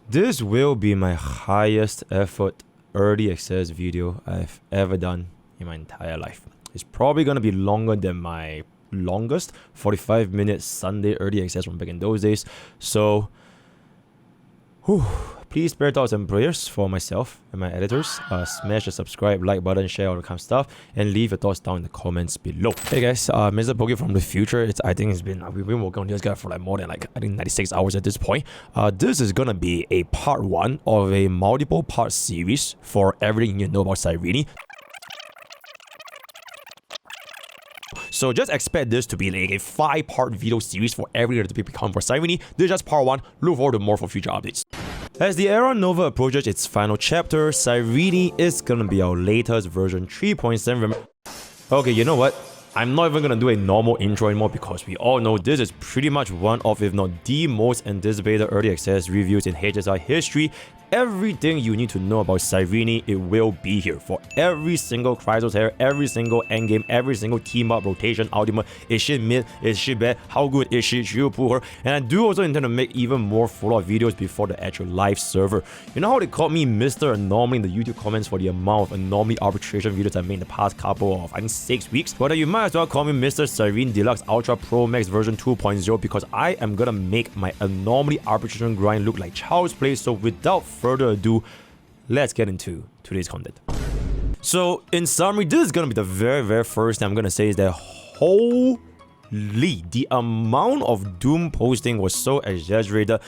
This will be my highest effort early access video I've ever done in my entire life. It's probably going to be longer than my longest 45-minute Sunday early access from back in those days. So, please spare thoughts and prayers for myself and my editors. Smash the subscribe, like button, share all the kind of stuff, and leave your thoughts down in the comments below. Hey guys, MrPokke from the future. We've been working on this guy for like more than 96 hours at this point. This is gonna be a part 1 of a multiple part series for everything you know about Cyrene. So just expect this to be like a 5-part video series for everything to become for Cyrene. This is just part 1. Look forward to more for future updates. As the Era Nova approaches its final chapter, Cyrene is gonna be our latest version 3.7. Okay, you know what? I'm not even gonna do a normal intro anymore because we all know this is pretty much one of, if not the most anticipated early access reviews in HSI history. Everything you need to know about Cyrene, it will be here. For every single Chrysos hair, every single endgame, every single team up, rotation, ultimate. Is she mid? Is she bad? How good is she? Should you pull her? And I do also intend to make even more follow-up videos before the actual live server. You know how they called me Mr. Anomaly in the YouTube comments for the amount of anomaly arbitration videos I made in the past couple of, I think, 6 weeks? Well, you might as well call me Mr. Cyrene Deluxe Ultra Pro Max version 2.0 because I am gonna make my anomaly arbitration grind look like child's play. So without further ado, let's get into today's content. So in summary, this is gonna be the very first thing I'm gonna say is that holy, the amount of doom posting was so exaggerated.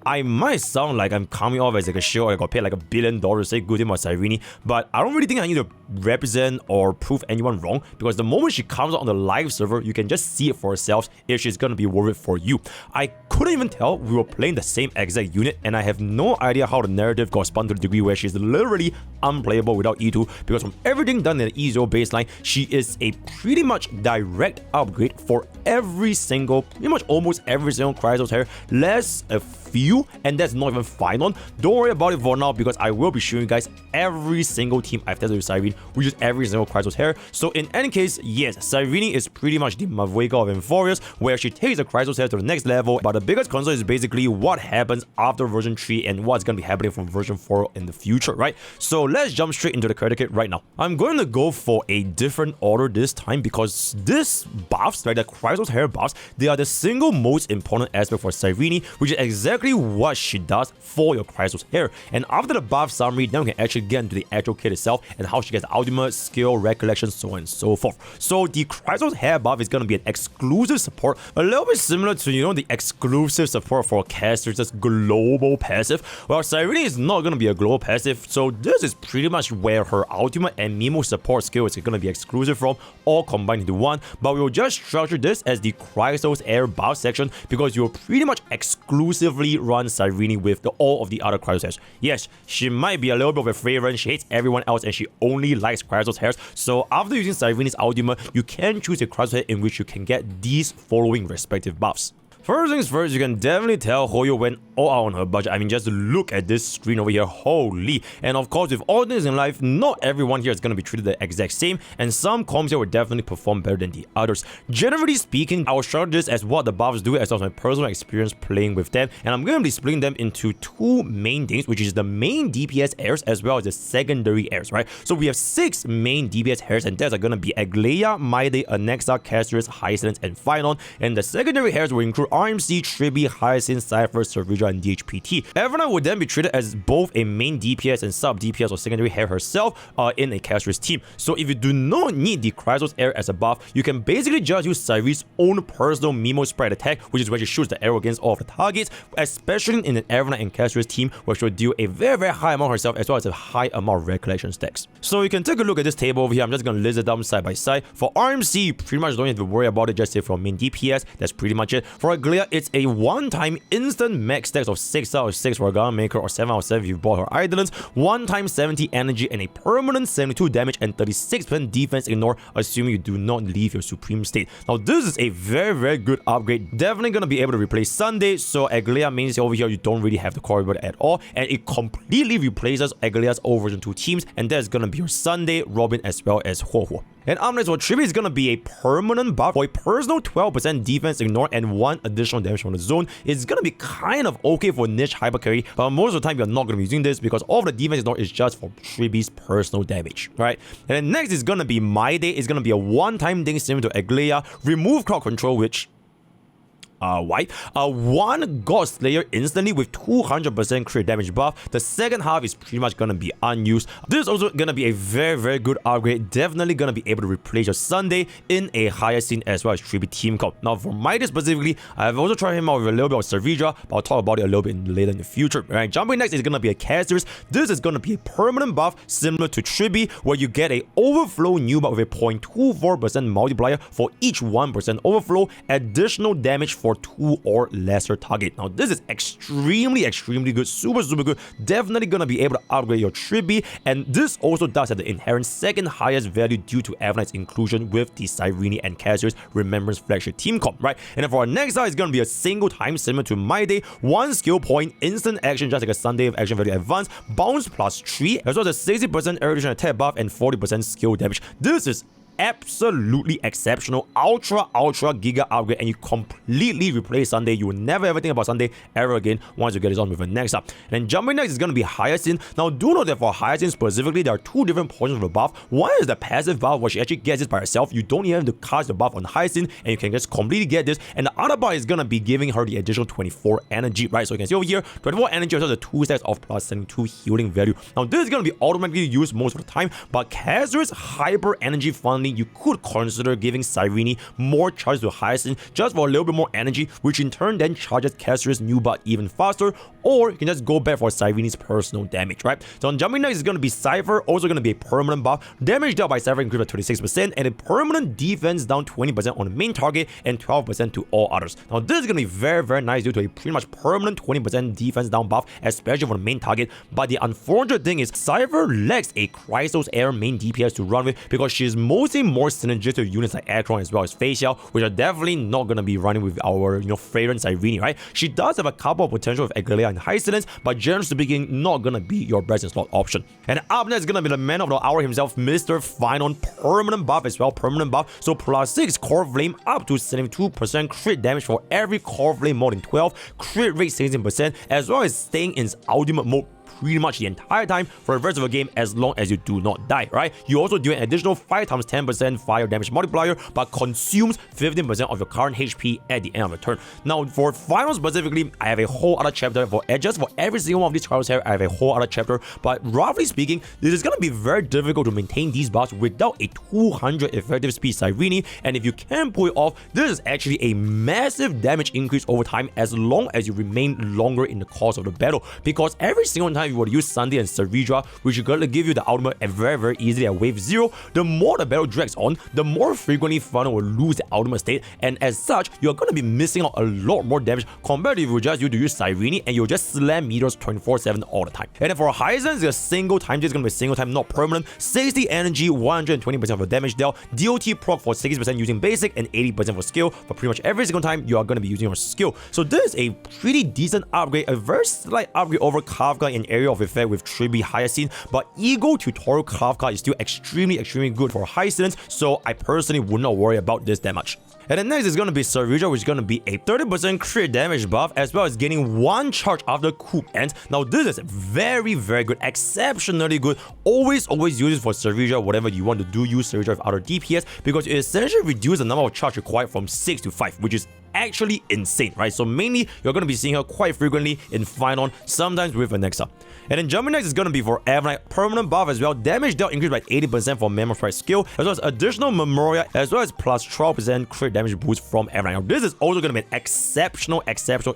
I might sound like I'm coming off as like a show I got paid like $1 billion to say good thing about Cyrene, but I don't really think I need to represent or prove anyone wrong because the moment she comes out on the live server, you can just see it for yourselves if she's gonna be worth it for you. I couldn't even tell we were playing the same exact unit, and I have no idea how the narrative got spun to the degree where she's literally unplayable without E2 because from everything done in the E0 baseline, she is a pretty much direct upgrade for every single, pretty much almost every single Chrysos hair, less a few, and that's not even Phainon. Don't worry about it for now because I will be showing you guys every single team I've tested with Cyrene, which is every single Chrysos hair. So in any case, yes, Cyrene is pretty much the Mavweka of Inferiors, where she takes the Chrysos hair to the next level, but the biggest concern is basically what happens after version 3 and what's going to be happening from version 4 in the future, right? So let's jump straight into the character kit right now. I'm going to go for a different order this time because this buffs, like the Chrysos hair buffs, they are the single most important aspect for Cyrene, which is exactly what she does for your Chrysos hair. And after the buff summary, then we can actually get into the actual kit itself and how she gets the ultimate, skill, recollection, so on and so forth. So the Chrysos hair buff is going to be an exclusive support, a little bit similar to, you know, the exclusive support for casters, just global passive. Well, Cyrene is not going to be a global passive, so this is pretty much where her ultimate and Mimo support skill is going to be exclusive from, all combined into one. But we will just structure this as the Chrysos hair buff section because you will pretty much exclusively run Cyrene with all of the other Chrysos hairs. Yes, she might be a little bit of a favorite, she hates everyone else and she only likes Chrysos hairs. So after using Cyrene's ultimate, you can choose a Chrysos hair in which you can get these following respective buffs. First things first, you can definitely tell Hoyo went all out on her budget. I mean, just look at this screen over here, holy. And of course, with all things in life, not everyone here is going to be treated the exact same, and some comps here will definitely perform better than the others. Generally speaking, I'll structure this as what the buffs do as well as my personal experience playing with them, and I'm going to be splitting them into 2 main things, which is the main DPS heirs as well as the secondary heirs, right? So we have 6 main DPS heirs, and those are going to be Aglaia, Maide, Anexa, Castris, Hyacine, and Phainon, and the secondary heirs will include RMC, Tribbie, Hyacine, Cypher, Servidra, and DHPT. Everyone would then be treated as both a main DPS and sub DPS or secondary hair herself in a Castris team. So if you do not need the Chrysos hair as a buff, you can basically just use Cyrene's own personal Mimo Sprite attack, which is where she shoots the arrow against all of the targets, especially in an Evernight and Castris team where she'll deal a very high amount herself as well as a high amount of recollection stacks. So you can take a look at this table over here. I'm just going to list it down side by side. For RMC, you pretty much don't have to worry about it, just say from main DPS, that's pretty much it. For Aglaia, it's a one-time instant max stacks of 6 out of 6 for a Gun Maker or 7 out of 7 if you bought her Eidolons, one-time 70 energy and a permanent 72 damage and 36% defense ignore, assuming you do not leave your supreme state. Now this is a very good upgrade, definitely going to be able to replace Sunday, so Aglaia means over here you don't really have to worry about it at all, and it completely replaces Aglaia's old version 2 teams, and that's going to be your Sunday, Robin, as well as Huohuo. And up next for Tribbie is gonna be a permanent buff for a personal 12% defense ignore and 1 additional damage from the zone. It's gonna be kind of okay for niche hyper carry, but most of the time you're not gonna be using this because all of the defense ignore is just for Tribbie's personal damage, right? And then next is gonna be My Day. It's gonna be a one-time thing similar to Aglaia. Remove crowd control, which why? One God Slayer instantly with 200% crit damage buff. The second half is pretty much gonna be unused. This is also gonna be a very good upgrade. Definitely gonna be able to replace your Sunday in a Hyacine as well as Tribbie team comp. Now for My Day specifically, I've also tried him out with a little bit of Cervidra, but I'll talk about it a little bit later in the future. Alright, jumping next is gonna be a Casters. This is gonna be a permanent buff similar to Tribbie, where you get a overflow new buff with a 0.24% multiplier for each 1% overflow, additional damage for 2 or lesser target. Now this is extremely good, super good. Definitely gonna be able to upgrade your Tribbie, and this also does have the inherent second highest value due to Avalite's inclusion with the Cyrene and Casters Remembrance flagship team comp, right? And then for our next side, it's gonna be a single time similar to My Day, 1 skill point, instant action just like a Sunday of action value advance, bounce +3, as well as a 60% erudition attack buff and 40% skill damage. This is absolutely exceptional, ultra giga upgrade, and you completely replace Sunday. You will never ever think about Sunday ever again once you get this on with the next up. And then jumping next is going to be Hyacine. Now do note that for Hyacine specifically, there are 2 different portions of the buff. One is the passive buff, where she actually gets this by herself. You don't even have to cast the buff on Hyacine, and you can just completely get this. And the other buff is going to be giving her the additional 24 energy, right? So you can see over here, 24 energy also the 2 stacks of +72 healing value. Now this is going to be automatically used most of the time, but Casters hyper energy funneling, you could consider giving Cyrene more charge to Hyacine just for a little bit more energy, which in turn then charges Casters' new buff even faster, or you can just go back for Cyrene's personal damage, right? So on jumping next is going to be Cypher, also going to be a permanent buff. Damage dealt by Cypher increased by 26%, and a permanent defense down 20% on the main target and 12% to all others. Now this is going to be very nice due to a pretty much permanent 20% defense down buff, especially for the main target. But the unfortunate thing is Cypher lacks a Chrysos air main DPS to run with, because she is mostly more synergistic units like Acheron as well as Facial, which are definitely not going to be running with our, Phainon Cyrene, right? She does have a couple of potential with Aglaia and Hyacine, but generally speaking, not going to be your best in slot option. And up next is going to be the man of the hour himself, Mr. Phainon, permanent buff as well, permanent buff. So +6 core flame up to 72% crit damage for every core flame more than 12, crit rate 16%, as well as staying in ultimate mode pretty much the entire time for the rest of the game as long as you do not die, right? You also do an additional 5 times 10% fire damage multiplier, but consumes 15% of your current HP at the end of the turn. Now for Phainon specifically, I have a whole other chapter for just for every single one of these trials here. I have a whole other chapter, but roughly speaking, this is going to be very difficult to maintain these buffs without a 200 effective speed Cyrene, and if you can pull it off, this is actually a massive damage increase over time as long as you remain longer in the course of the battle, because every single time you would use Sunday and Cervidra, which is going to give you the ultimate very easily at wave 0, the more the battle drags on, the more frequently Phainon will lose the ultimate state, and as such, you're going to be missing out a lot more damage compared to if you just use Cyrene and you'll just slam meteors 24/7 all the time. And then for Hyacine, it's a single time, just going to be a single time, not permanent. 60 energy, 120% of the damage dealt, DOT proc for 60% using basic and 80% for skill, but pretty much every single time you are going to be using your skill. So this is a pretty decent upgrade, a very slight upgrade over Kafka in area of effect with Tribbie Hyacine, but Ego Tutorial Kafka is still extremely good for Hyacine, so I personally would not worry about this that much. And then next is going to be Cervidra, which is going to be a 30% crit damage buff, as well as gaining 1 charge after coup ends. Now this is very good, exceptionally good. Always use it for Cervidra. Whatever you want to do, use Cervidra with other DPS, because it essentially reduces the number of charge required from 6 to 5, which is actually insane, right? So mainly you're going to be seeing her quite frequently in Phainon, sometimes with Anexa. And then jumping next is going to be for Avalite, permanent buff as well. Damage dealt increased by 80% for Memory Price skill, as well as additional Memoria, as well as plus 12% crit damage boost from Avalite. Now this is also going to be an exceptional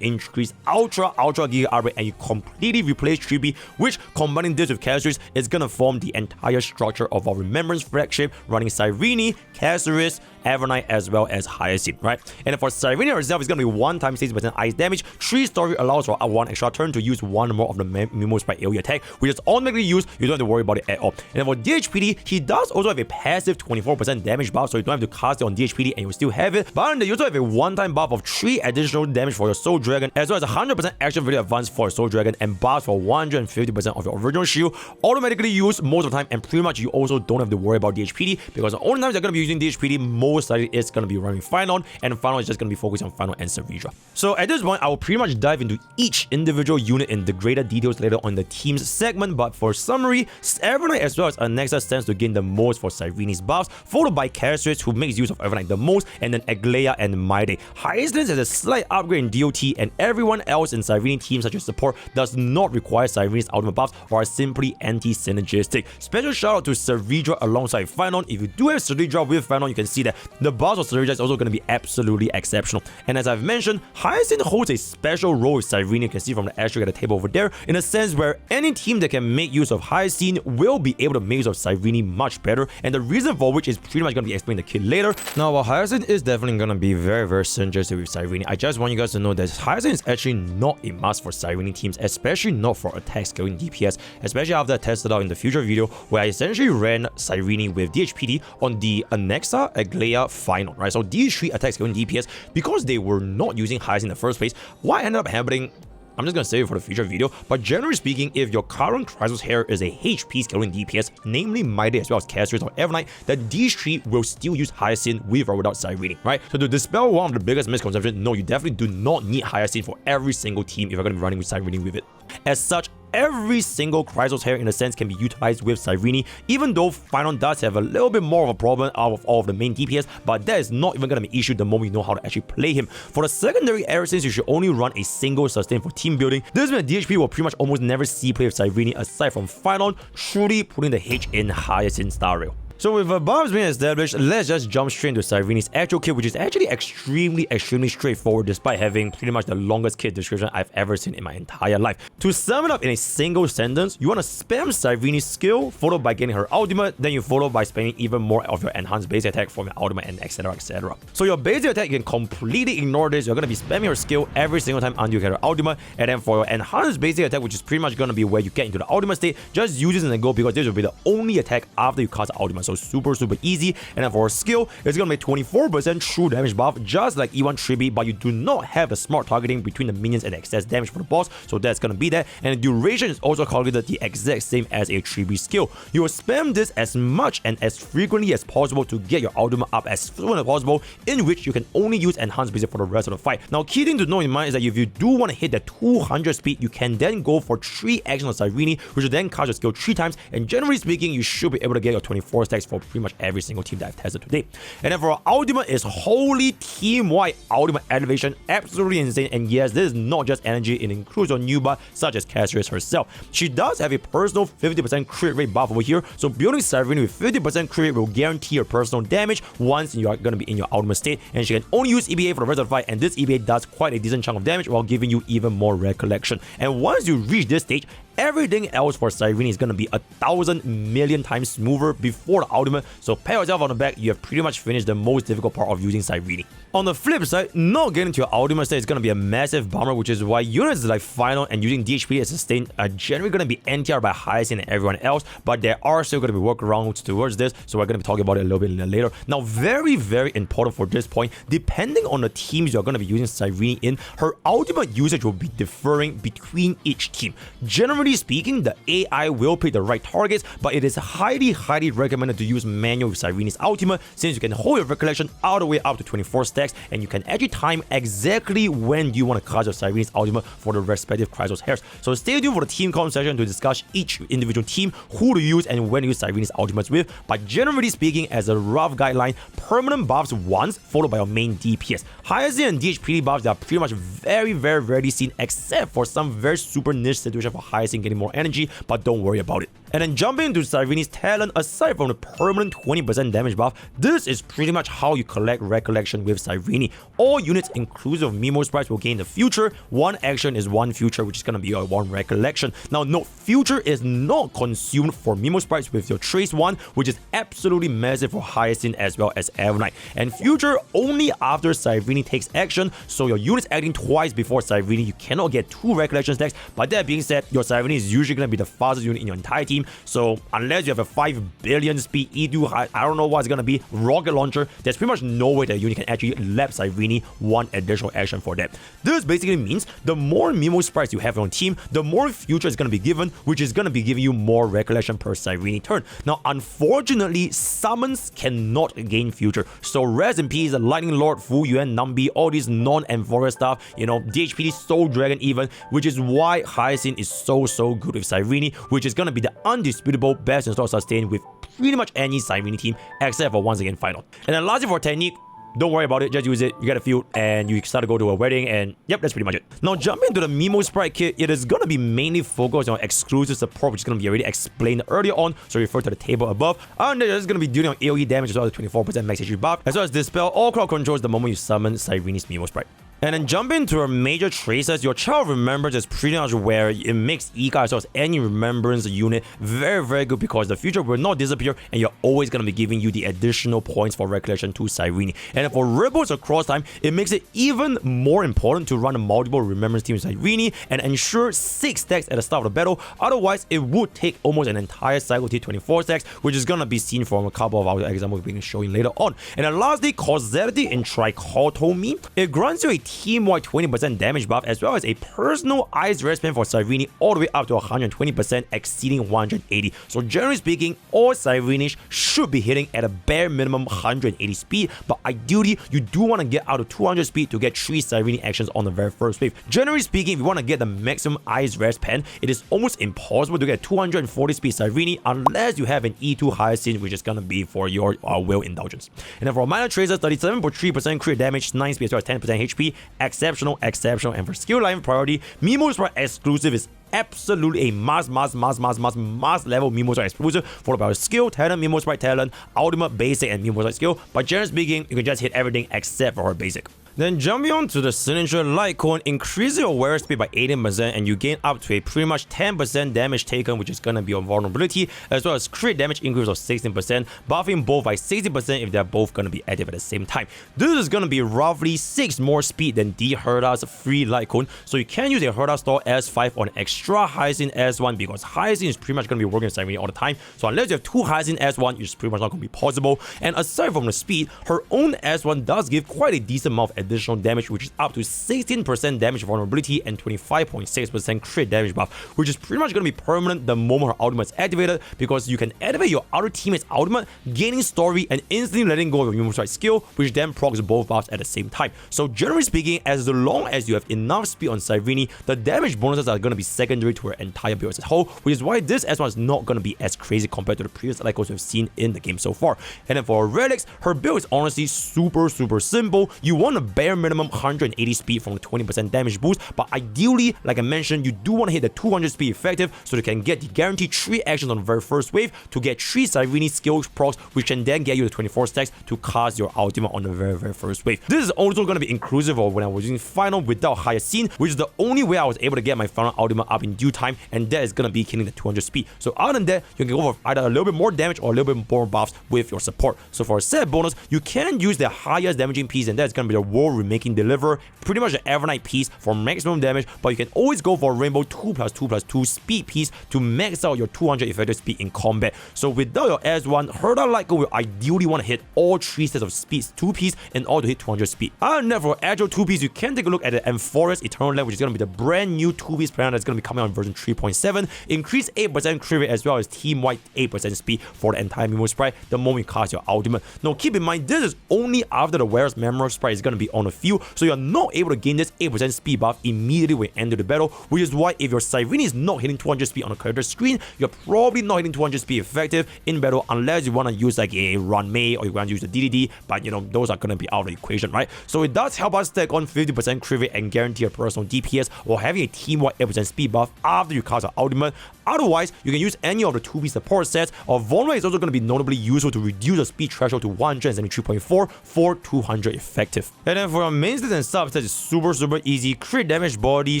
increase, ultra giga upgrade, and you completely replace Tribbie, which combining this with Casters is going to form the entire structure of our Remembrance flagship, running Cyrene, Casters, Evernight, as well as Hyacine, right? And for Cyrene herself, it's going to be 1 times 60% ice damage. 3 story allows for 1 extra turn to use 1 more of the Mimo Spike AoE attack, which is automatically used. You don't have to worry about it at all. And for DHPD, he does also have a passive 24% damage buff, so you don't have to cast it on DHPD and you still have it. But you also have a 1-time buff of 3 additional damage for your Soul Dragon, as well as 100% action value advance for your Soul Dragon, and buffs for 150% of your original shield, automatically used most of the time. And pretty much you also don't have to worry about DHPD, because the only times you're going to be using DHPD most likely is going to be running Phainon, and Phainon is just going to be focused on Phainon and Savidra. So at this point, I will pretty much dive into each individual unit in the greater details later on the team's segment, but for summary, Evernight as well as Anaxa stands to gain the most for Cyrene's buffs, followed by Chrysos, who makes use of Evernight the most, and then Aglaia and Maide. Hyacine has a slight upgrade in DOT, and everyone else in Cyrene teams such as support does not require Cyrene's ultimate buffs or are simply anti-synergistic. Special shout out to Savidra alongside Phainon. If you do have Savidra with Phainon, you can see that the buffs of Savidra is also going to be absolutely exceptional. And as I've mentioned, Hyacine holds a special role with Cyrene. You can see from the asterisk at the table over there, in a sense where any team that can make use of Hyacine will be able to make use of Cyrene much better, and the reason for which is pretty much going to be explained in the kit later. Now, while Hyacine is definitely going to be very synergistic with Cyrene, I just want you guys to know that Hyacine is actually not a must for Cyrene teams, especially not for attack scaling DPS, especially after I tested out in the future video where I essentially ran Cyrene with DHPD on the Anaxa, Aglaia, Phainon, right? So these 3 attack scaling DPS, because they were not using Hyacine in the first place, what ended up happening, I'm just going to save it for the future video, but generally speaking, if your current Chrysos Heir is a HP scaling DPS, namely Maide as well as Chrysos or Evernight, then these 3 will still use Hyacine with or without Cyrene, right? So to dispel one of the biggest misconceptions, no, you definitely do not need Hyacine for every single team if you're going to be running with Cyrene with it. As such, every single Chrysos Heir in a sense can be utilized with Cyrene, even though Phainon does have a little bit more of a problem out of all of the main DPS, but that is not even going to be an issue the moment you know how to actually play him. For the secondary Heir, since you should only run a single sustain for team building, this means DHP will pretty much almost never see play with Cyrene aside from Phainon truly putting the H in Hyacine star rail. So with the buffs being established, let's just jump straight into Cyrene's actual kit, which is actually extremely straightforward despite having pretty much the longest kit description I've ever seen in my entire life. To sum it up in a single sentence, you want to spam Cyrene's skill, followed by getting her ultimate, then you follow by spamming even more of your enhanced basic attack from your ultimate, and etc, etc. So your basic attack, you can completely ignore this. You're going to be spamming your skill every single time until you get her ultimate, and then for your enhanced basic attack, which is pretty much going to be where you get into the ultimate state, just use this and then go, because this will be the only attack after you cast the ultimate. So super easy. And then for a skill, it's gonna make 24% true damage buff, just like E1 Tribbie, but you do not have the smart targeting between the minions and excess damage for the boss, so that's gonna be that. And the duration is also calculated the exact same as a Tribbie skill. You will spam this as much and as frequently as possible to get your ultimate up as soon as possible, in which you can only use enhanced basic for the rest of the fight. Now, key thing to know in mind is that if you do want to hit that 200 speed, you can then go for 3 actions on Cyrene, which will then cast your skill 3 times, and generally speaking, you should be able to get your 24 stacks for pretty much every single team that I've tested today. And then for our ultimate is holy team-wide ultimate elevation, absolutely insane. And yes, this is not just energy, it includes your newbie such as Chrysos herself. She does have a personal 50% crit rate buff over here, so building Cyrene with 50% crit rate will guarantee your personal damage once you are going to be in your ultimate state, and she can only use EBA for the rest of the fight, and this EBA does quite a decent chunk of damage while giving you even more recollection. And once you reach this stage, everything else for Cyrene is going to be 1,000 million times smoother before the ultimate, so pat yourself on the back, you have pretty much finished the most difficult part of using Cyrene. On the flip side, not getting to your ultimate state is going to be a massive bummer, which is why units like Phainon and using DHP as sustain are generally going to be NTR by Hyacine and everyone else, but there are still going to be workarounds towards this, so we're going to be talking about it a little bit later. Now, very important for this point, depending on the teams you're going to be using Cyrene in, her ultimate usage will be differing between each team. Generally speaking, the AI will pick the right targets, but it is highly recommended to use manual with Cyrene's ultimate, since you can hold your recollection all the way up to 24 stacks, and you can actually time exactly when you want to cast your Cyrene's ultimate for the respective Chrysos Heirs. So stay tuned for the team comp session to discuss each individual team, who to use and when to use Cyrene's ultimates with, but generally speaking, as a rough guideline, permanent buffs once, followed by your main DPS. Hyacine and DHPD buffs are pretty much very rarely seen, except for some very super niche situation for Hyacine getting more energy, but don't worry about it. And then jumping into Cyrene's talent, aside from the permanent 20% damage buff, this is pretty much how you collect Recollection with Cyrene. All units inclusive of Mimo sprites will gain the future. One action is one future, which is going to be your one Recollection. Now note, future is not consumed for Mimo sprites with your Trace 1, which is absolutely massive for Hyacine as well as Evernite. And future only after Cyrene takes action, so your units acting twice before Cyrene, you cannot get 2 Recollection stacks. But that being said, your Cyrene is usually going to be the fastest unit in your entire team, so unless you have a 5 billion speed E2, I don't know what's going to be, rocket launcher, there's pretty much no way that unit can actually lap Cyrene one additional action for that. This basically means the more Mimo sprites you have on your team, the more future is going to be given, which is going to be giving you more Recollection per Cyrene turn. Now unfortunately, summons cannot gain future, so rest in peace Lightning Lord, Fu Yuan, Nambi, all these non-Enforcer stuff, you know, DHPD, Soul Dragon even, which is why Hyacine is so good with Cyrene, which is going to be the undisputable best in store sustain with pretty much any Cyrene team, except for once again Phainon. And then lastly for technique, don't worry about it, just use it, you get a few, and you start to go to a wedding, and yep, that's pretty much it. Now jumping into the Mimo sprite kit, it is going to be mainly focused on exclusive support, which is going to be already explained earlier on, so refer to the table above. And then it's going to be dealing on AoE damage as well as 24% max HP buff, as well as dispel all crowd controls the moment you summon Cyrene's Mimo sprite. And then jump into our major traces, your Child of Remembrance is pretty much where it makes Ika as well as any Remembrance unit very good, because the future will not disappear and you're always going to be giving you the additional points for Recollection to Cyrene. And for Rebels across time, it makes it even more important to run a multiple Remembrance team with Cyrene and ensure 6 stacks at the start of the battle, otherwise it would take almost an entire cycle to 24 stacks, which is going to be seen from a couple of our examples we'll be showing later on. And then lastly, Causality in Trichotomy, it grants you a team-wide 20% damage buff as well as a personal Eyes Rest pen for Cyrene all the way up to 120%, exceeding 180. So generally speaking, all Cyrene should be hitting at a bare minimum 180 speed, but ideally you do want to get out of 200 speed to get 3 Cyrene actions on the very first wave. Generally speaking, if you want to get the maximum Eyes Rest pen, it is almost impossible to get 240 speed Cyrene unless you have an E2 Hyacine, which is gonna be for your Will Indulgence. And then for minor tracers, 37.3% crit damage, 9 speed as well as 10% HP, exceptional, and for skill line priority, Mimo Sprite exclusive is absolutely a must level Mimo Sprite exclusive, followed by skill, talent, Mimo Sprite talent, ultimate, basic, and Mimo Sprite skill. But generally speaking, you can just hit everything except for her basic. Then jumping on to the signature Light Cone, increase your wear speed by 18% and you gain up to a pretty much 10% damage taken, which is gonna be on vulnerability, as well as crit damage increase of 16%, buffing both by 60% if they're both gonna be active at the same time. This is gonna be roughly 6 more speed than the Herda's free Light Cone, so you can use a Herda store S5 on extra Hyacine S1 because Hyacine is pretty much gonna be working with Cyrene all the time. So unless you have 2 Hyacine S1, it's pretty much not gonna be possible. And aside from the speed, her own S1 does give quite a decent amount of additional damage, which is up to 16% damage vulnerability and 25.6% crit damage buff, which is pretty much going to be permanent the moment her ultimate is activated, because you can activate your other teammate's ultimate, gaining story and instantly letting go of your Mimo Sprite skill, which then procs both buffs at the same time. So generally speaking, as long as you have enough speed on Cyrene, the damage bonuses are going to be secondary to her entire build as a whole, which is why this S1 is not going to be as crazy compared to the previous Light Cones we've seen in the game so far. And then for Relics, her build is honestly super simple. You want a bare minimum 180 speed from the 20% damage boost, but ideally, like I mentioned, you do want to hit the 200 speed effective so you can get the guaranteed 3 actions on the very first wave to get 3 Cyrene skill procs, which can then get you the 24 stacks to cast your ultimate on the very first wave. This is also going to be inclusive of when I was using Phainon without Hyacine, which is the only way I was able to get my Phainon ultimate up in due time, and that is going to be killing the 200 speed. So other than that, you can go for either a little bit more damage or a little bit more buffs with your support. So for a set bonus, you can use the highest damaging piece, and that's going to be the World Remaking Deliver, pretty much the Evernite piece for maximum damage, but you can always go for Rainbow 2+2+2 speed piece to max out your 200 effective speed in combat. So without your S1, Herda Light Cone will ideally want to hit all 3 sets of speeds 2 piece in order to hit 200 speed. And then for actual 2 piece, you can take a look at the Enforced Eternal Land, which is going to be the brand new 2 piece plan that's going to be coming out in version 3.7. Increase 8% crit rate as well as team-wide 8% speed for the entire Mimo Sprite the moment you cast your ultimate. Now keep in mind, this is only after the Wearer's Memory Sprite is going to be on the field, so you're not able to gain this 8% speed buff immediately when you enter the battle, which is why if your Cyrene is not hitting 200 speed on the character screen, you're probably not hitting 200 speed effective in battle unless you want to use like a Run May or you want to use the DDD, but you know, those are going to be out of the equation, right? So it does help us stack on 50% crit rate and guarantee a personal DPS while having a team-wide 8% speed buff after you cast your ultimate. Otherwise, you can use any of the 2B support sets, or Vulnerable is also going to be notably useful to reduce the speed threshold to 173.4 for 200 effective. And then for our main stats and subsets, it's super easy. Crit damage body,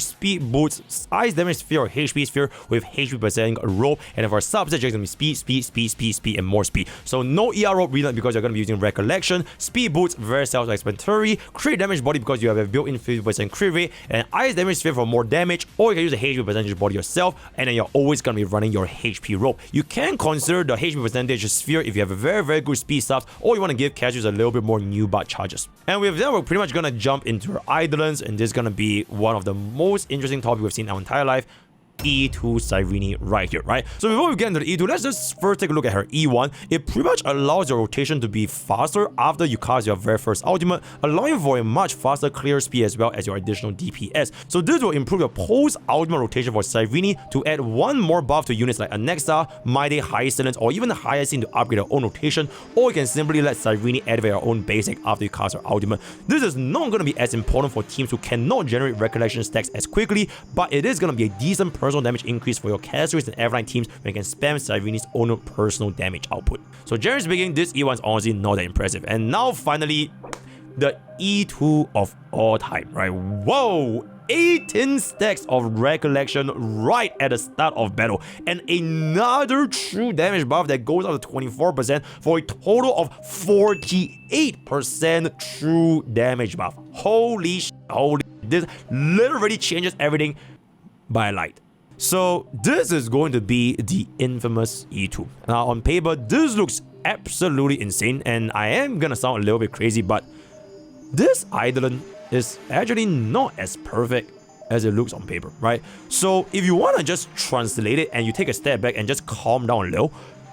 speed boots, ice damage sphere or HP sphere with HP percent rope, and then for our subset, it's going to be speed, and more speed. So no ER rope reload because you're going to be using Recollection, speed boots, very self-explanatory, crit damage body because you have a built-in 50% crit rate, and ice damage sphere for more damage, or you can use the HP percentage body yourself, and then you're always going to be running your HP rope. You can consider the HP percentage sphere if you have a very good speed subs, or you want to give casuals a little bit more new butt charges. And with that, we're pretty much going to jump into our Eidolons, and this is going to be one of the most interesting topics we've seen in our entire life. E2 Cyrene right here, right? So before we get into the E2, let's just first take a look at her E1. It pretty much allows your rotation to be faster after you cast your very first ultimate, allowing for a much faster clear speed as well as your additional DPS. So this will improve your post-ultimate rotation for Cyrene to add one more buff to units like Anexa, Mighty, Hyacine, or even Hyacine to upgrade your own rotation, or you can simply let Cyrene activate your own basic after you cast your ultimate. This is not going to be as important for teams who cannot generate recollection stacks as quickly, but it is going to be a decent personal damage increase for your casuals and Everline teams when you can spam Cyrene's own personal damage output. So generally speaking, this E1 is honestly not that impressive. And now finally, the E2 of all time, right? Whoa! 18 stacks of recollection right at the start of battle, and another true damage buff that goes up to 24% for a total of 48% true damage buff. Holy sh**, this literally changes everything by light. So this is going to be the infamous E2. Now on paper, this looks absolutely insane, and I am gonna sound a little bit crazy, but this Eidolon is actually not as perfect as it looks on paper, right? So if you want to just translate it and you take a step back and just calm down a little,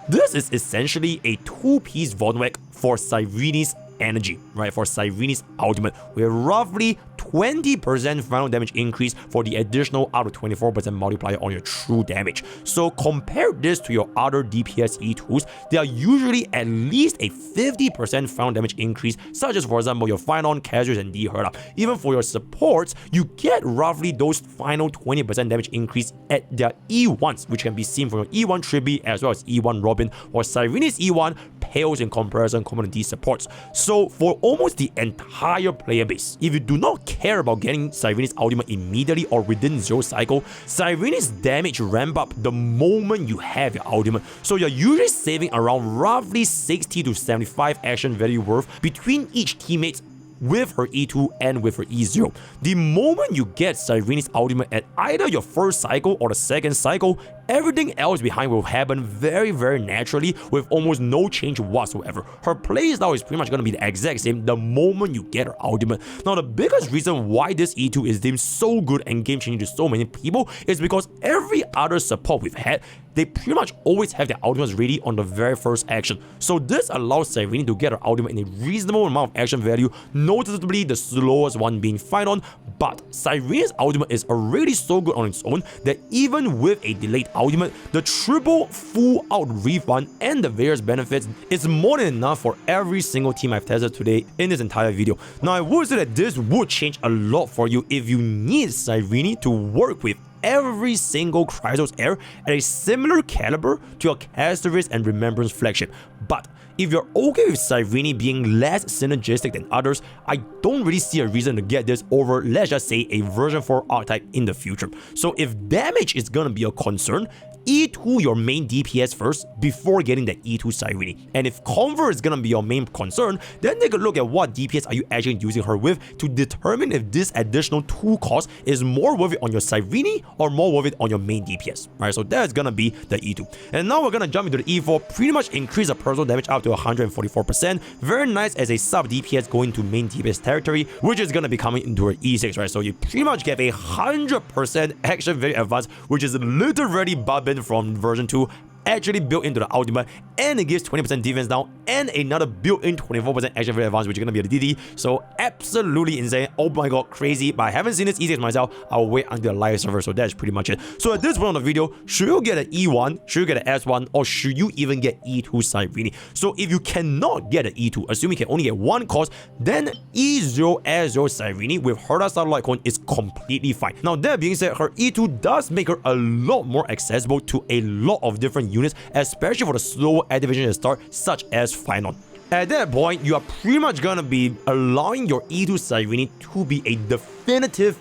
this is essentially a 2-piece Vonweg for Cyrene's energy, right? For Cyrene's ultimate, with roughly 20% final damage increase for the additional out of 24% multiplier on your true damage. So compare this to your other DPS E2s, they are usually at least a 50% final damage increase, such as for example your Phainon, Casuals, and D-Herda. Even for your supports, you get roughly those final 20% damage increase at their E1s, which can be seen from your E1 Tribbie as well as E1 Robin, or Cyrene's E1 pales in comparison compared to these supports. So for almost the entire player base, if you do not care about getting Cyrene's ultimate immediately or within 0 cycle, Cyrene's damage ramp up the moment you have your ultimate. So you're usually saving around roughly 60 to 75 action value worth between each teammate with her E2 and with her E0. The moment you get Cyrene's ultimate at either your first cycle or the second cycle, everything else behind will happen very naturally with almost no change whatsoever. Her playstyle is pretty much going to be the exact same the moment you get her ultimate. Now the biggest reason why this E2 is deemed so good and game changing to so many people is because every other support we've had, they pretty much always have their ultimates ready on the very first action. So this allows Cyrene to get her ultimate in a reasonable amount of action value, noticeably the slowest one being Phainon, but Cyrene's ultimate is already so good on its own that even with a delayed ultimate, the triple full out refund and the various benefits is more than enough for every single team I've tested today in this entire video. Now I would say that this would change a lot for you if you need Cyrene to work with every single Chrysos heir at a similar caliber to your Casteris and Remembrance flagship. But if you're okay with Cyrene being less synergistic than others, I don't really see a reason to get this over, let's just say, a version 4 archetype in the future. So if damage is gonna be a concern, E2 your main DPS first before getting that E2 Cyrene. And if Convert is gonna be your main concern, then take a look at what DPS are you actually using her with to determine if this additional 2 cost is more worth it on your Cyrene or more worth it on your main DPS. Right, so that's gonna be the E2. And now we're gonna jump into the E4, pretty much increase the personal damage up to 144%. Very nice as a sub DPS going to main DPS territory, which is gonna be coming into her E6, right? So you pretty much get a 100% action value advance, which is literally bubbling from version 2 actually built into the ultimate, and it gives 20% defense down, and another built-in 24% action very advanced, which is gonna be the DD. So absolutely insane. Oh my god, crazy. But I haven't seen this E6 myself. I'll wait until the live server. So that's pretty much it. So at this point on the video, should you get an E1, should you get an S1, or should you even get E2 Cyrene? So if you cannot get an E2, assuming you can only get one cost, then E0S0 Cyrene with her satellite coin is completely fine. Now that being said, her E2 does make her a lot more accessible to a lot of different units, especially for the slower activation at the start, such as Phainon. At that point, you are pretty much gonna be allowing your E2 Cyrene to be a definitive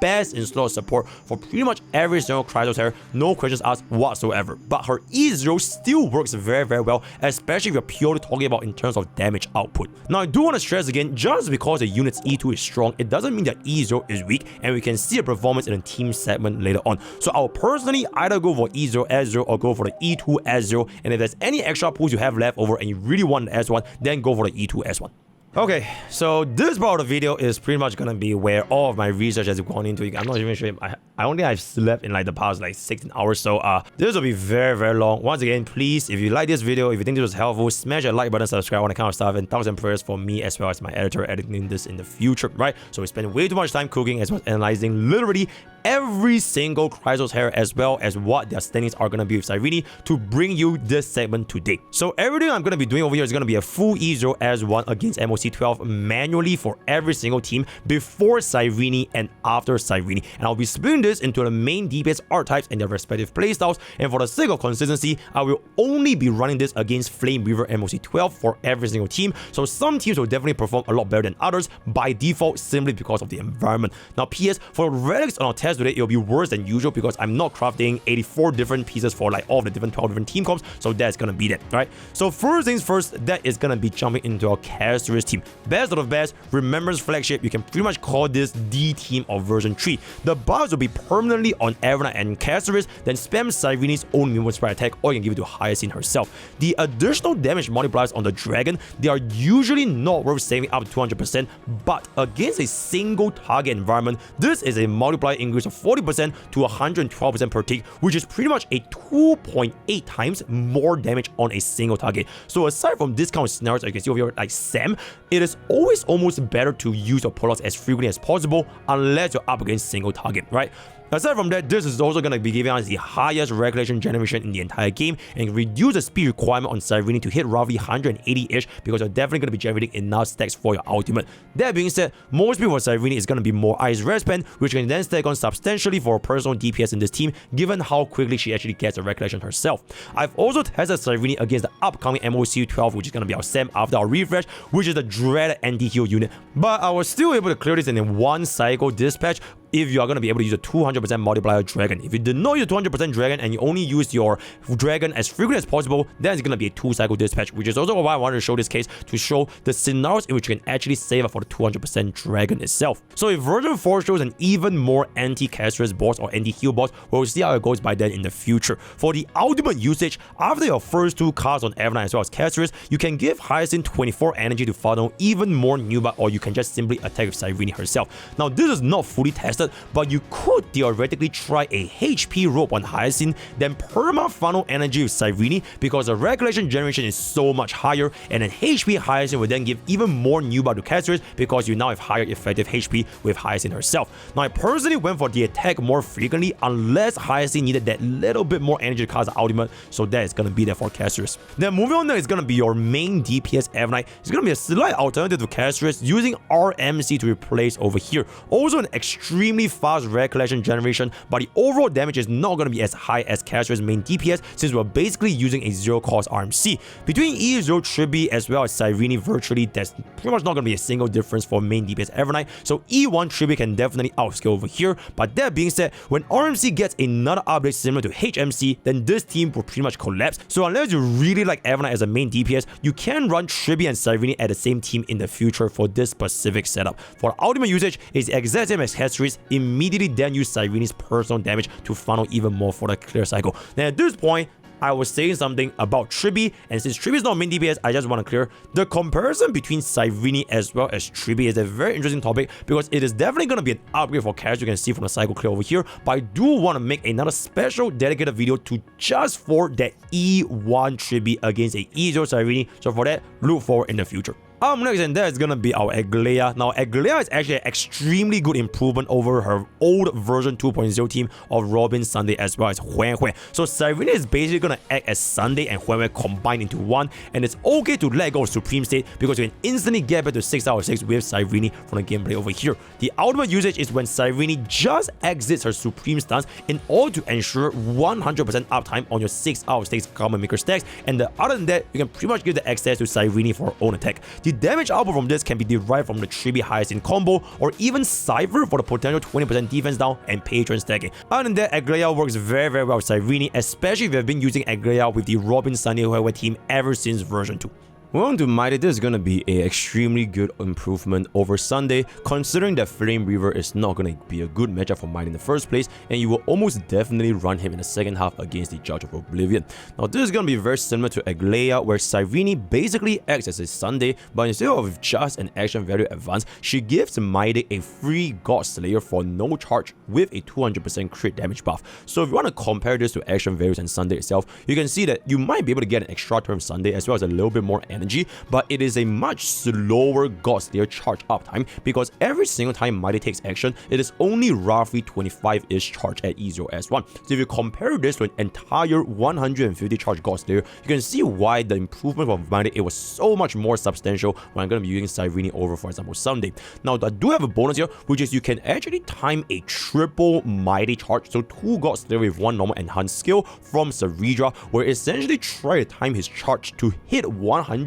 best in slot support for pretty much every single Chrysos heir, no questions asked whatsoever. But her E0 still works very well, especially if you're purely talking about in terms of damage output. Now I do want to stress again, just because the unit's E2 is strong, it doesn't mean that E0 is weak, and we can see a performance in the team segment later on. So I'll personally either go for E0S0 or go for the E2S0, and if there's any extra pools you have left over and you really want the S1, then go for the E2S1. Okay, so this part of the video is pretty much gonna be where all of my research has gone into. I'm not even sure. I only have slept in like the past like 16 hours, so this will be very long. Once again, please, if you like this video, if you think this was helpful, smash that like button, subscribe, all that kind of stuff, and thoughts and prayers for me as well as my editor editing this in the future, right? So we spend way too much time cooking as well as analyzing literally every single Chrysos heir as well as what their standings are gonna be with Cyrene to bring you this segment today. So everything I'm gonna be doing over here is gonna be a full E0S1 against MOC 12 manually for every single team before Cyrene and after Cyrene, and I'll be splitting this into the main DPS archetypes and their respective playstyles, and for the sake of consistency, I will only be running this against Flame Weaver MOC 12 for every single team. So some teams will definitely perform a lot better than others by default simply because of the environment. Now PS, for Relics on our test today, it'll be worse than usual because I'm not crafting 84 different pieces for like all of the different 12 different team comps, so that's gonna be that, right? So first things first, that is gonna be jumping into our Chrysos team. Best of the best, Remembrance Flagship, you can pretty much call this the team of version 3. The buffs will be permanently on Evna and Chrysos, then spam Cyrene's own movement sprite attack, or you can give it to Hyacine herself. The additional damage multipliers on the dragon, they are usually not worth saving up to 200%, but against a single target environment, this is a multiplier increase of 40% to 112% per tick, which is pretty much a 2.8 times more damage on a single target. So aside from this kind of scenarios, you can see over here like Sam, it is always almost better to use your pull-outs as frequently as possible unless you're up against single target, right? Aside from that, this is also going to be giving us the highest regulation generation in the entire game and reduce the speed requirement on Cyrene to hit roughly 180-ish because you're definitely going to be generating enough stacks for your ultimate. That being said, more speed for Cyrene is going to be more ice respan, which can then stack on substantially for personal DPS in this team given how quickly she actually gets the regulation herself. I've also tested Cyrene against the upcoming MOC 12, which is going to be our SAM after our refresh, which is the dreaded anti-heal unit, but I was still able to clear this in one cycle dispatch if you are going to be able to use a 200% multiplier dragon. If you did not use a 200% dragon and you only use your dragon as frequently as possible, then it's going to be a 2-cycle dispatch, which is also why I wanted to show this case to show the scenarios in which you can actually save up for the 200% dragon itself. So if version 4 shows an even more anti-Chrysos boss or anti-heal boss, we'll see how it goes by then in the future. For the ultimate usage, after your first 2 casts on Evna as well as Chrysos, you can give Hyacine 24 energy to funnel even more Nuba, or you can just simply attack with Cyrene herself. Now this is not fully tested, but you could theoretically try a HP rope on Hyacine, then perma funnel energy with Cyrene because the regulation generation is so much higher, and then HP Hyacine will then give even more Nuba to Chrysos because you now have higher effective HP with Hyacine herself. Now I personally went for the attack more frequently unless Hyacine needed that little bit more energy to cast the ultimate, so that is gonna be there for Chrysos. Then moving on, there is gonna be your main DPS Evna. It's gonna be a slight alternative to Chrysos using RMC to replace over here. Also an extremely fast recollection generation, but the overall damage is not going to be as high as Chrysos' main DPS since we're basically using a 0-cost RMC. Between E0 Tribbie as well as Cyrene, virtually there's pretty much not going to be a single difference for main DPS Evernight, so E1 Tribbie can definitely outscale over here. But that being said, when RMC gets another update similar to HMC, then this team will pretty much collapse. So unless you really like Evernight as a main DPS, you can run Tribbie and Cyrene at the same team in the future for this specific setup. For ultimate usage, it's the exact same as Heirs, immediately then use Cyrene's personal damage to funnel even more for the clear cycle. Then at this point, I was saying something about Tribbie, and since Tribbie is not main DPS, I just want to clear the comparison between Cyrene as well as Tribbie is a very interesting topic because it is definitely going to be an upgrade for characters you can see from the cycle clear over here, but I do want to make another special dedicated video to just for that E1 Tribbie against a E0 Cyrene, so for that, look forward in the future. Next, and that is gonna be our Aglaia. Now, Aglaia is actually an extremely good improvement over her old version 2.0 team of Robin, Sunday, as well as Huan. So Cyrene is basically gonna act as Sunday and Huan combined into one, and it's okay to let go of Supreme State because you can instantly get back to 6 out of 6 with Cyrene from the gameplay over here. The ultimate usage is when Cyrene just exits her Supreme stance in order to ensure 100% uptime on your 6 out of 6 Garment Maker stacks, and other than that, you can pretty much give the access to Cyrene for her own attack. The damage output from this can be derived from the Tribbie Hyacine combo or even Cypher for the potential 20% defense down and patron stacking. Other than that, Aglaia works very well with Cyrene, especially if you have been using Aglaia with the Robin Sunday Huawei team ever since version 2. Moving on to Mighty, this is going to be an extremely good improvement over Sunday, considering that Flame Reaver is not going to be a good matchup for Mighty in the first place, and you will almost definitely run him in the second half against the Judge of Oblivion. Now, this is going to be very similar to Aglaia, where Cyrene basically acts as a Sunday, but instead of just an action value advance, she gives Mighty a free God Slayer for no charge with a 200% crit damage buff. So if you want to compare this to action values and Sunday itself, you can see that you might be able to get an extra turn Sunday as well as a little bit more energy, but it is a much slower God Slayer charge uptime because every single time Mighty takes action, it is only roughly 25-ish charge at E0S1. So if you compare this to an entire 150 charge God Slayer, you can see why the improvement from Mighty, it was so much more substantial when I'm going to be using Cyrene over, for example, Sunday. Now, I do have a bonus here, which is you can actually time a triple Mighty charge, so 2 God Slayer with 1 normal enhanced skill from Saridra, where essentially try to time his charge to hit 150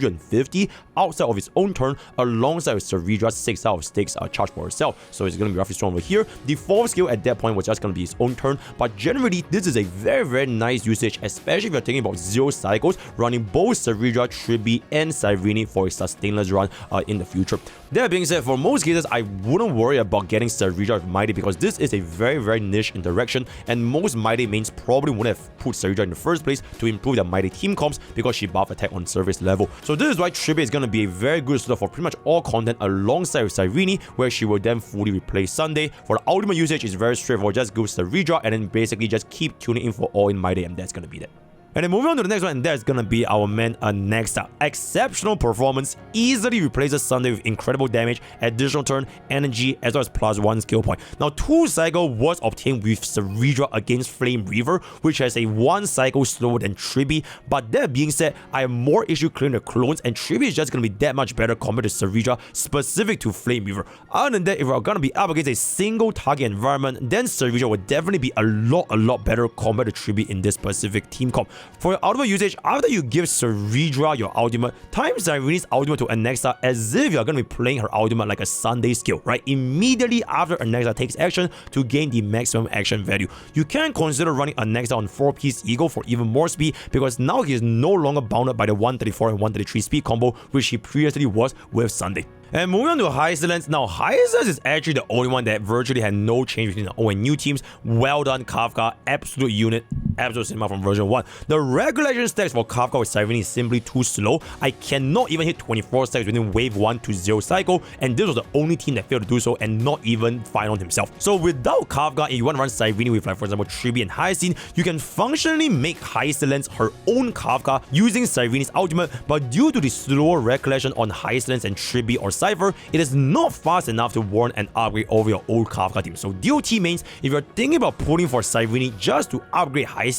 outside of his own turn alongside with Saridra's 6 out of 6 charge for herself. So it's going to be roughly strong over here. The 4th skill at that point was just going to be his own turn, but generally this is a very nice usage, especially if you're thinking about 0 cycles, running both Saridra, Tribbie, and Cyrene for a sustainless run in the future. That being said, for most cases, I wouldn't worry about getting Saridra with Mighty because this is a very niche interaction, and most Mighty mains probably wouldn't have put Saridra in the first place to improve their Mighty team comps because she buff attack on service level. So this is why Tribbie is going to be a very good slot for pretty much all content alongside with Cyrene, where she will then fully replace Sunday. For the ultimate usage, is very straightforward, just go Saridra and then basically just keep tuning in for all in Mighty, and that's going to be that. And then moving on to the next one, and that's gonna be our man Nexa. Exceptional performance, easily replaces Sunday with incredible damage, additional turn, energy, as well as +1 skill point. Now, 2 cycle was obtained with Saridra against Flame Reaver, which has a 1 cycle slower than Tribbie. But that being said, I have more issue clearing the clones, and Tribbie is just gonna be that much better compared to Saridra, specific to Flame Reaver. Other than that, if we're gonna be up against a single target environment, then Saridra would definitely be a lot better compared to Tribbie in this specific team comp. For your ultimate usage, after you give Saridra your ultimate, time Cyrene's ultimate to Nexa as if you're going to be playing her ultimate like a Sunday skill, right? Immediately after Nexa takes action to gain the maximum action value. You can consider running Nexa on 4-piece Eagle for even more speed because now he is no longer bounded by the 134 and 133 speed combo which he previously was with Sunday. And moving on to Hyacine. Now, Hyacine is actually the only one that virtually had no change between the old and new teams. Well done, Kafka. Absolute unit. Absolute cinema from version 1. The regulation stacks for Kafka with Cyrene is simply too slow. I cannot even hit 24 stacks within wave 1 to 0 cycle, and this was the only team that failed to do so, and not even Phainon himself. So without Kafka, if you want to run Cyrene with, like, for example, Tribbie and Hyacine, you can functionally make Hyacine her own Kafka using Cyrene's ultimate, but due to the slower recollection on Hyacine and Tribbie or Cypher, it is not fast enough to warrant an upgrade over your old Kafka team. So DOT mains, if you're thinking about pulling for Cyrene just to upgrade Hyacine,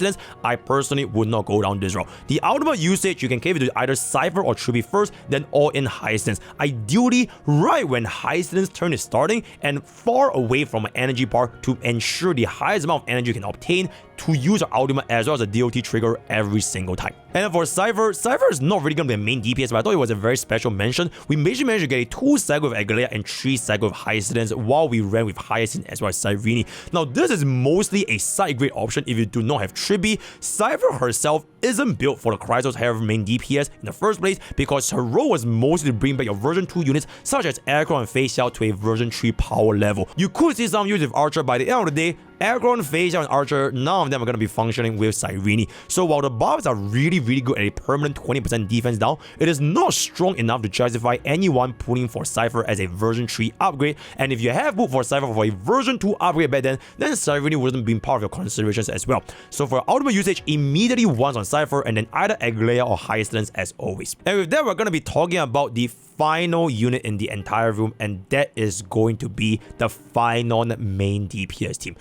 I personally would not go down this route. The ultimate usage, you can cave it to either Cypher or Tribbie first, then all in Hyacine. Ideally, right when Hyacine's turn is starting and far away from an energy bar to ensure the highest amount of energy you can obtain to use our ultimate as well as a DOT trigger every single time. And then for Cypher is not really going to be a main DPS, but I thought it was a very special mention. We basically managed to get a 2 cycle with Aglaia and 3 cycle with Hyacine while we ran with Hyacine as well as Cyrene. Now, this is mostly a side grade option if you do not have Tribbie. Cypher herself isn't built for the Chrysos Heir main DPS in the first place because her role was mostly to bring back your version 2 units such as Aggro and Phainon to a version 3 power level. You could see some use with Archer, by the end of the day, Aggro, Phainon, and Archer, none of them are going to be functioning with Cyrene. So while the buffs are really good at a permanent 20% defense down, it is not strong enough to justify anyone pulling for Cypher as a version 3 upgrade. And if you have pulled for Cypher for a version 2 upgrade back then Cyrene wouldn't be part of your considerations as well. So for ultimate usage, immediately once on Cypher and then either Aglaia or Hyacine as always. And with that, we're going to be talking about the final unit in the entire room, and that is going to be the Phainon main DPS team.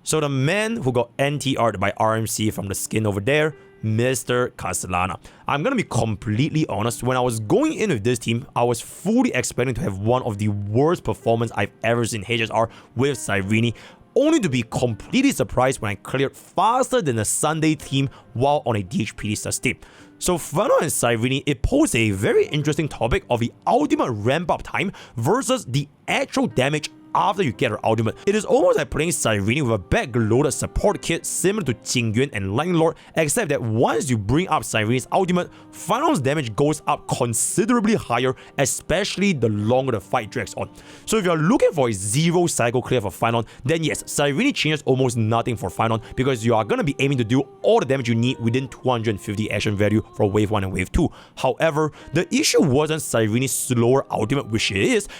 So the man who got NTR'd by RMC from the skin over there, Mr. Castellana. I'm gonna be completely honest, when I was going in with this team, I was fully expecting to have one of the worst performances I've ever seen HSR with Cyrene, only to be completely surprised when I cleared faster than the Sunday team while on a DHPD sustain. So Phainon and Cyrene, it poses a very interesting topic of the ultimate ramp up time versus the actual damage after you get her ultimate. It is almost like playing Cyrene with a backloaded support kit similar to Jingyuan and Lightning Lord, except that once you bring up Cyrene's ultimate, Phainon's damage goes up considerably higher, especially the longer the fight drags on. So if you're looking for a 0 cycle clear for Phainon, then yes, Cyrene changes almost nothing for Phainon because you are going to be aiming to do all the damage you need within 250 action value for wave 1 and wave 2. However, the issue wasn't Cyrene's slower ultimate, which it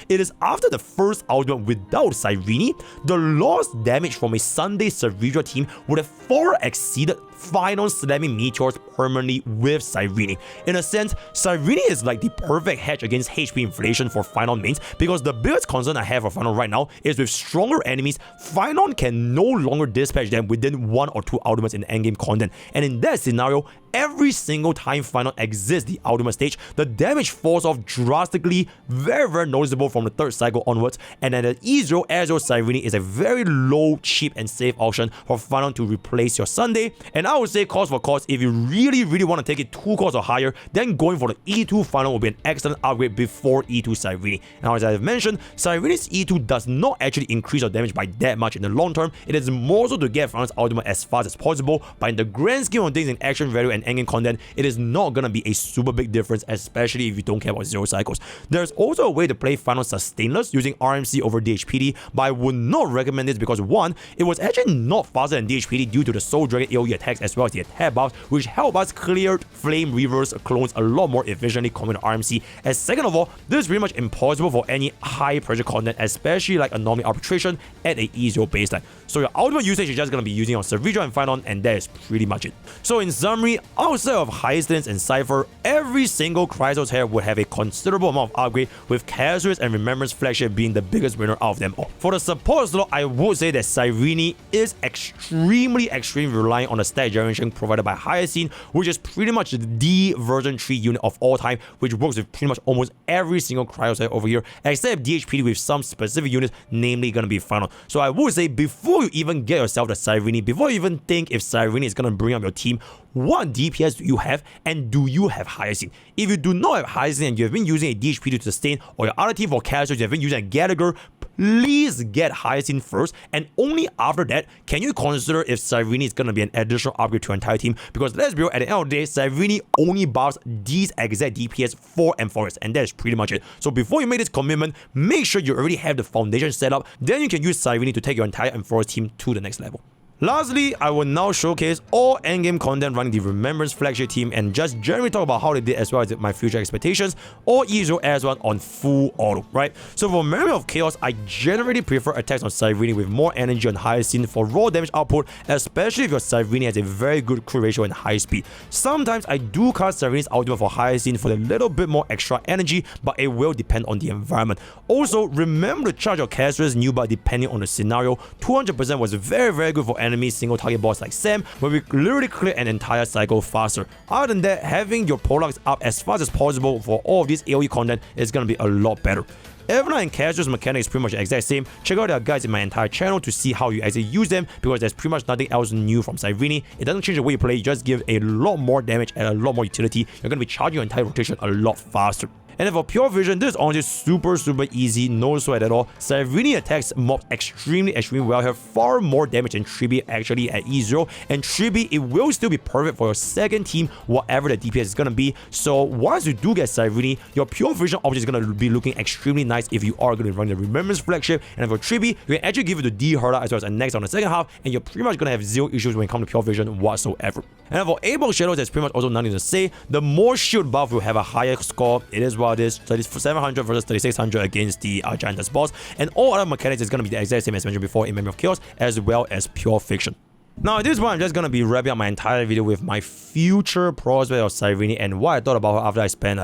is after the first ultimate without Cyrene, the lost damage from a Sunday Cervera team would have far exceeded Phainon slamming meteors permanently with Cyrene. In a sense, Cyrene is like the perfect hedge against HP inflation for Phainon mains because the biggest concern I have for Phainon right now is with stronger enemies, Phainon can no longer dispatch them within 1 or 2 ultimates in the endgame content, and in that scenario, every single time Phainon exits the ultimate stage, the damage falls off drastically, very noticeable from the 3rd cycle onwards, and then the E0S0 Cyrene is a very low, cheap and safe option for Phainon to replace your Sunday. And I would say cost for cost, if you really want to take it 2 costs or higher, then going for the E2 Phainon will be an excellent upgrade before E2 Cyrene. Now as I have mentioned, Cyrene's E2 does not actually increase your damage by that much in the long term. It is more so to get Phainon's ultimate as fast as possible, but in the grand scheme of things in action value and endgame content, it is not gonna be a super big difference, especially if you don't care about 0 cycles. There's also a way to play Phainon sustainless using RMC over DHPD, but I would not recommend this because 1, it was actually not faster than DHPD due to the Soul Dragon AoE attacks as well as the attack buffs, which help us clear Flame Reverse clones a lot more efficiently compared to RMC. And second of all, this is pretty much impossible for any high pressure content, especially like Anomaly Arbitration at a E0 baseline. So your ultimate usage is just gonna be using on Cervera and Phainon, and that is pretty much it. So in summary, outside of Hyacine and Cypher, every single Chrysos Heir would have a considerable amount of upgrade, with Chrysos and Remembrance Flagship being the biggest winner out of them all. For the support slot, I would say that Cyrene is extremely reliant on the stat generation provided by Hyacine, which is pretty much the version 3 unit of all time, which works with pretty much almost every single Chrysos Heir over here, except DHPD with some specific units, namely gonna be Phainon. So I would say before you even get yourself the Cyrene, before you even think if Cyrene is gonna bring up your team, what DPS do you have, and do you have Hyacine? If you do not have Hyacine and you have been using a DHPD to sustain, or your other team for Chrysos you have been using a Gallagher, please get Hyacine first, and only after that can you consider if Cyrene is going to be an additional upgrade to your entire team, because let's be real, at the end of the day, Cyrene only buffs these exact DPS for Forest, and that is pretty much it. So before you make this commitment, make sure you already have the foundation set up, then you can use Cyrene to take your entire Forest team to the next level. Lastly, I will now showcase all endgame content running the Remembrance Flagship team and just generally talk about how they did as well as my future expectations, or E0S1 on full auto, right? So for Memory of Chaos, I generally prefer attacks on Cyrene with more energy on Hyacine for raw damage output, especially if your Cyrene has a very good crit ratio and high speed. Sometimes I do cast Cyrene's ultimate for Hyacine for a little bit more extra energy, but it will depend on the environment. Also, remember to charge your Caster's new buff depending on the scenario. 200% was very good for enemy single target boss like Sam, where we literally clear an entire cycle faster. Other than that, having your Poleaxe up as fast as possible for all of this AoE content is gonna be a lot better. Evelyn and Caster's mechanic is pretty much the exact same. Check out their guides in my entire channel to see how you actually use them, because there's pretty much nothing else new from Cyrene. It doesn't change the way you play, you just give a lot more damage and a lot more utility. You're going to be charging your entire rotation a lot faster. And then for Pure Vision, this is honestly super easy, no sweat at all. Cyrene attacks mobs extremely well here, far more damage than Tribbie actually at E0. And Tribbie, it will still be perfect for your second team, whatever the DPS is gonna be. So once you do get Cyrene, your Pure Vision object is gonna be looking extremely nice if you are gonna be running the Remembrance flagship. And for Tribbie, you can actually give it to D Herda as well as a next on the second half, and you're pretty much gonna have zero issues when it comes to Pure Vision whatsoever. And then for Able Shadows, there's pretty much also nothing to say. The more shield buff will have a higher score. It is what it is. 3700 versus 3600 against the Giantess boss. And all other mechanics is going to be the exact same as mentioned before in Memory of Chaos, as well as Pure Fiction. Now at this point, I'm just going to be wrapping up my entire video with my future prospect of Cyrene and what I thought about her after I spent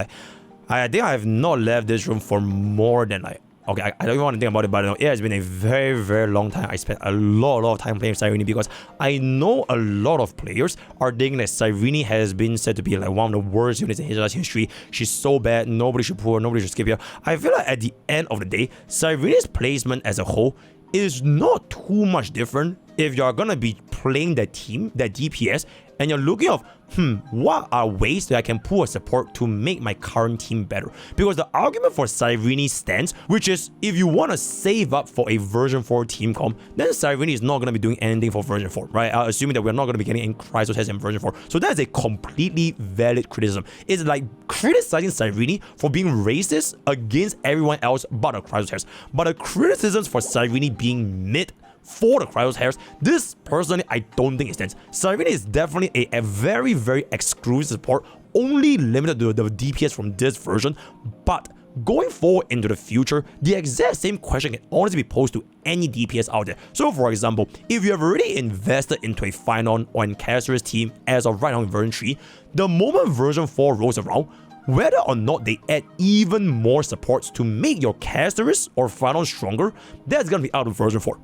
I think I have not left this room for more than okay, I don't even want to think about it, but it has been a very long time. I spent a lot of time playing Cyrene because I know a lot of players are thinking that Cyrene has been said to be like one of the worst units in HLS history. She's so bad, nobody should pull her, nobody should skip her. I feel like at the end of the day, Cyrene's placement as a whole is not too much different if you're gonna be playing that team, that DPS, and you're looking of, what are ways that I can pull a support to make my current team better? Because the argument for Cyrene stands, which is if you want to save up for a version 4 team comp, then Cyrene is not going to be doing anything for version 4, right? Assuming that we're not going to be getting any Chrysos heads in version 4. So that is a completely valid criticism. It's like criticizing Cyrene for being racist against everyone else but the Chrysos heads. But the criticisms for Cyrene being mid for the Chrysos Heirs, this personally I don't think it stands. Cyrene is definitely a very exclusive support, only limited to the DPS from this version, but going forward into the future, the exact same question can honestly be posed to any DPS out there. So for example, if you have already invested into a Phainon or Encaster's team as of right now in version 3, the moment version 4 rolls around, whether or not they add even more supports to make your Casterus or Phainon stronger, that's gonna be out of version 4.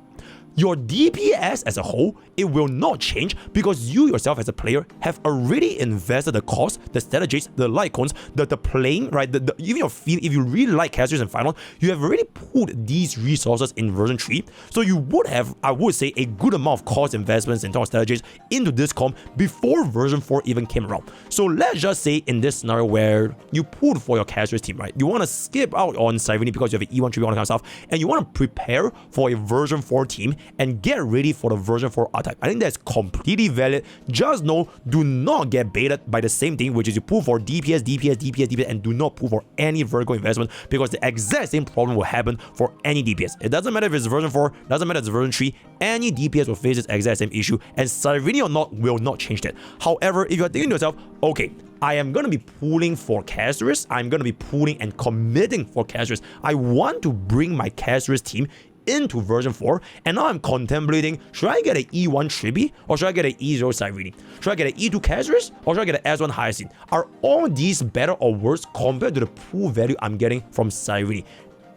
Your DPS as a whole, it will not change because you yourself as a player have already invested the cost, the strategies, the Lycons, the playing, right? Even your feel, if you really like Casterus and Phainon, you have already put these resources in version 3. So you would have, I would say, a good amount of cost investments in terms of strategies into this comp before version 4 even came around. So let's just say in this scenario where you pulled for your Casterus team, right? You want to skip out on Cyrene because you have an E1 Tribbie, all that kind of stuff, and you want to prepare for a version 4 team and get ready for the version 4 archetype. I think that's completely valid. Just know, do not get baited by the same thing, which is you pull for DPS, and do not pull for any vertical investment because the exact same problem will happen for any DPS. It doesn't matter if it's version 4, doesn't matter if it's version 3, any DPS will face this exact same issue, and Cyrene or not will not change that. However, if you're thinking to yourself, okay, I am going to be pulling for Casterus, I'm going to be pulling and committing for Casterus, I want to bring my Casterus team into version 4, and now I'm contemplating, should I get an E1 Tribbie or should I get an E0 Cyrene? Should I get an E2 Casterus or should I get an S1 Hyacine? Are all these better or worse compared to the pool value I'm getting from Cyrene?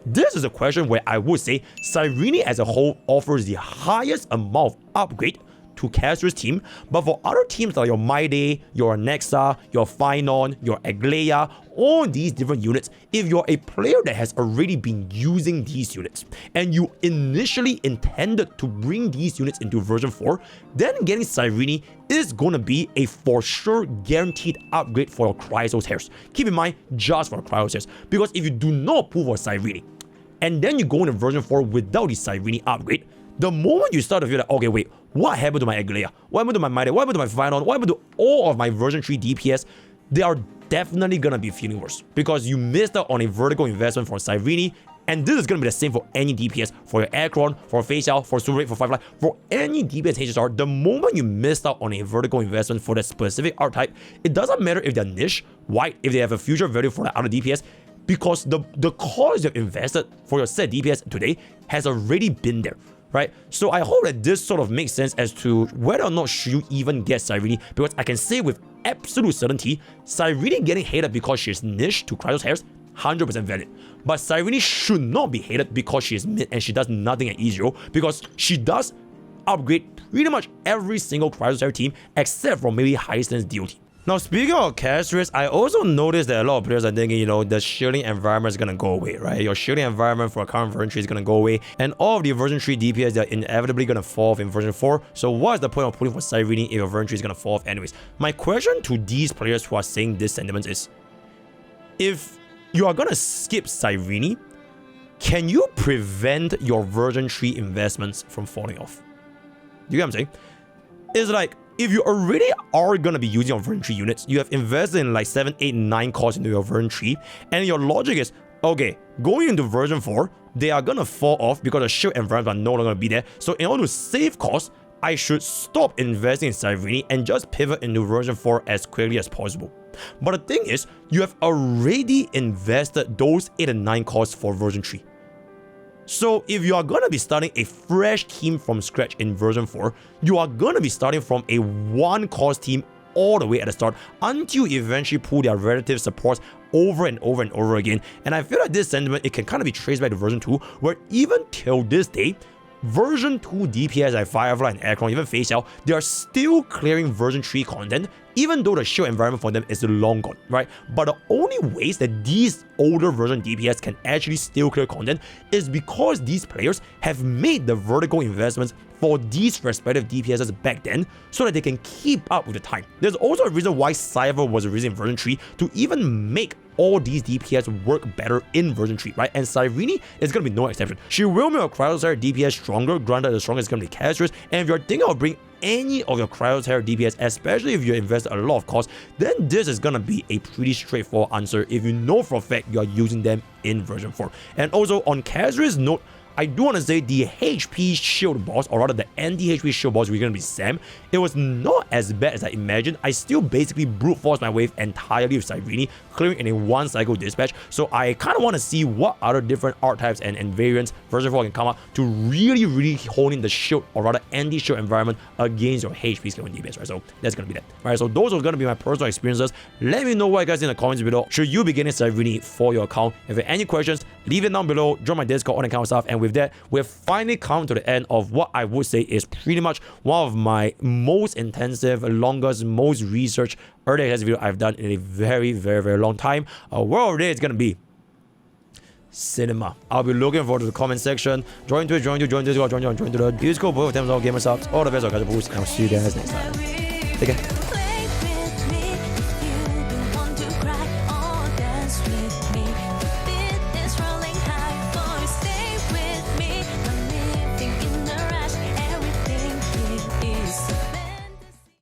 This is a question where I would say Cyrene as a whole offers the highest amount of upgrade to Caster's team, but for other teams like your Maide, your Nexa, your Phainon, your Aglaia, all these different units, if you're a player that has already been using these units and you initially intended to bring these units into version 4, then getting Cyrene is going to be a for sure guaranteed upgrade for your Chrysos Heirs. Keep in mind, just for Chrysos Heirs, because if you do not pull for Cyrene and then you go into version 4 without the Cyrene upgrade, the moment you start to feel like, okay, wait, what happened to my Aglaia? What happened to my Maide? What happened to my Phainon? What happened to all of my version 3 DPS? They are definitely gonna be feeling worse because you missed out on a vertical investment for Cyrene, and this is gonna be the same for any DPS, for your Acheron, for Facial, for Super 8, for Firefly, for any DPS HSR. The moment you missed out on a vertical investment for that specific archetype, it doesn't matter if they're niche, white, if they have a future value for the other DPS, because the cost you've invested for your set DPS today has already been there. Right? So I hope that this sort of makes sense as to whether or not should you even get Cyrene, because I can say with absolute certainty, Cyrene getting hated because she is niche to Chrysos Heirs, 100% valid. But Cyrene should not be hated because she is mid and she does nothing at E0, because she does upgrade pretty much every single Chrysos Heir team except for maybe Hyacine's DOT. Now, speaking of Casterus, I also noticed that a lot of players are thinking, you know, the shielding environment is going to go away, right? Your shielding environment for a current version 3 is going to go away, and all of the version 3 DPS, they're inevitably going to fall off in version 4. So what is the point of putting for Cyrene if your version 3 is going to fall off anyways? My question to these players who are saying this sentiment is, if you are gonna skip Cyrene, can you prevent your version 3 investments from falling off? You get what I'm saying? It's like, if you already are gonna be using your version 3 units, you have invested in like 7, 8, 9 costs into your version 3, and your logic is, okay, going into version 4, they are gonna fall off because the shield environments are no longer gonna be there. So in order to save costs, I should stop investing in Cyrene and just pivot into version 4 as quickly as possible. But the thing is, you have already invested those 8 and 9 costs for version 3. So if you are going to be starting a fresh team from scratch in version 4, you are going to be starting from a 1 cost team all the way at the start until you eventually pull their relative supports over and over and over again. And I feel like this sentiment, it can kind of be traced back to version 2, where even till this day, version 2 DPS like Firefly and Aircon, even Phainon, they are still clearing version 3 content, even though the shield environment for them is long gone, right? But the only ways that these older version DPS can actually still clear content is because these players have made the vertical investments for these respective DPSs back then so that they can keep up with the time. There's also a reason why Cypher was released in version 3 to even make all these DPS work better in version 3, right? And Cyrene is going to be no exception. She will make your Chrysos DPS stronger, granted the strongest is going to be Casters, and if you're thinking of bringing any of your Chrysos DPS, especially if you invest a lot of cost, then this is going to be a pretty straightforward answer if you know for a fact you are using them in version 4. And also on Casters note, I do want to say the HP shield boss, or rather the anti-HP shield boss, we're going to be Sam. It was not as bad as I imagined. I still basically brute forced my wave entirely with Cyrene, clearing in a 1 cycle dispatch. So I kind of want to see what other different archetypes and variants version 4 can come up to really hone in the shield, or rather anti-shield environment against your HP scaling DPS, right? So that's going to be that. Right, so those are going to be my personal experiences. Let me know what you guys in the comments below. Should you be getting Cyrene for your account? If you have any questions, leave it down below, join my Discord, all that kind of stuff. And with that, we've finally come to the end of what I would say is pretty much one of my most intensive, longest, most researched early access video I've done in a very long time. Where of it is going to be cinema. I'll be looking forward to the comment section. Join Twitch, join Discord, join to the Discord, both of them all gamer subs. All the best, I'll catch you, and I'll see you guys next time. Take care.